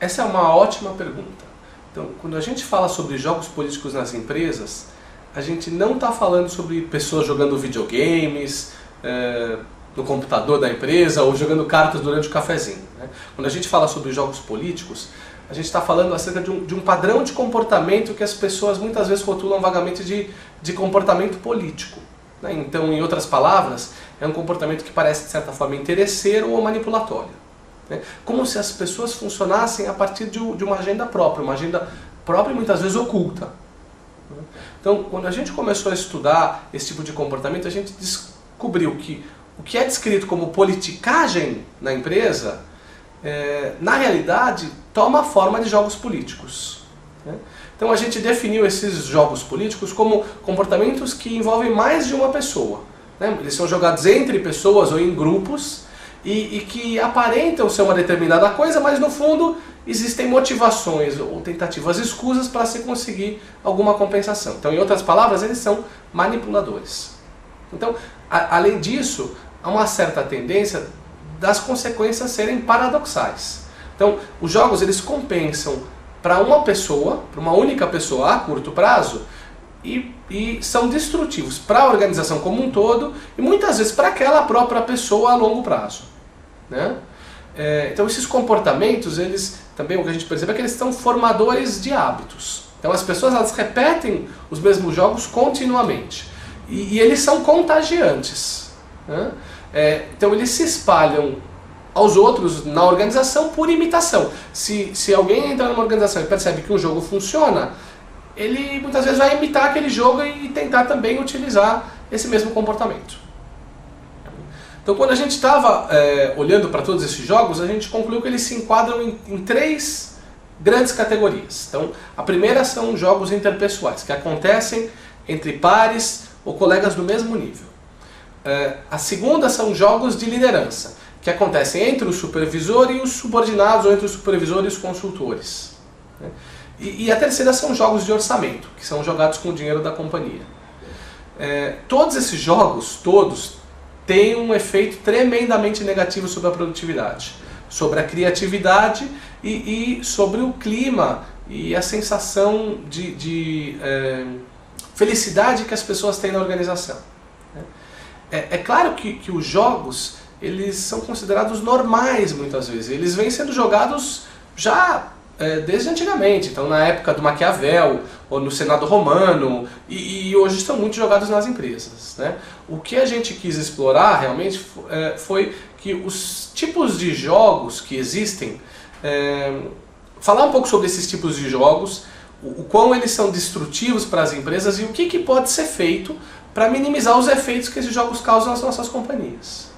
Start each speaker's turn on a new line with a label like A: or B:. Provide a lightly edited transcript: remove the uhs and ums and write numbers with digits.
A: Essa é uma ótima pergunta. Então, quando a gente fala sobre jogos políticos nas empresas, a gente não está falando sobre pessoas jogando videogames no computador da empresa ou jogando cartas durante o cafezinho, né? Quando a gente fala sobre jogos políticos, a gente está falando acerca de um padrão de comportamento que as pessoas muitas vezes rotulam vagamente de comportamento político, né? Então, em outras palavras, é um comportamento que parece de certa forma interesseiro ou manipulatório, né? Como se as pessoas funcionassem a partir de uma agenda própria e muitas vezes oculta. Então, quando a gente começou a estudar esse tipo de comportamento, a gente descobriu que o que é descrito como politicagem na empresa, na realidade, toma a forma de jogos políticos, né? Então a gente definiu esses jogos políticos como comportamentos que envolvem mais de uma pessoa, né? Eles são jogados entre pessoas ou em grupos e que aparentam ser uma determinada coisa, mas no fundo existem motivações ou tentativas escusas para se conseguir alguma compensação. Então, em outras palavras, eles são manipuladores. Então, além disso, há uma certa tendência das consequências serem paradoxais. Então, os jogos eles compensam para uma pessoa, para uma única pessoa a curto prazo, e são destrutivos para a organização como um todo e muitas vezes para aquela própria pessoa a longo prazo, né? Então esses comportamentos, eles também, o que a gente percebe é que eles são formadores de hábitos. Então as pessoas elas repetem os mesmos jogos continuamente e eles são contagiantes, né? Então eles se espalham aos outros na organização por imitação. Se alguém entra numa organização e percebe que um jogo funciona, ele muitas vezes vai imitar aquele jogo e tentar também utilizar esse mesmo comportamento. Então, quando a gente estava olhando para todos esses jogos, a gente concluiu que eles se enquadram em três grandes categorias. Então, a primeira são jogos interpessoais, que acontecem entre pares ou colegas do mesmo nível. A segunda são jogos de liderança, que acontecem entre o supervisor e os subordinados, ou entre o supervisor e os consultores, né? E a terceira são jogos de orçamento, que são jogados com o dinheiro da companhia. Todos esses jogos, têm um efeito tremendamente negativo sobre a produtividade, sobre a criatividade e sobre o clima e a sensação de felicidade que as pessoas têm na organização. É claro que os jogos eles são considerados normais muitas vezes, eles vêm sendo jogados já desde antigamente, então na época do Maquiavel, ou no Senado Romano, e hoje estão muito jogados nas empresas, né? O que a gente quis explorar realmente foi que os tipos de jogos que existem, falar um pouco sobre esses tipos de jogos, o quão eles são destrutivos para as empresas e o que pode ser feito para minimizar os efeitos que esses jogos causam nas nossas companhias.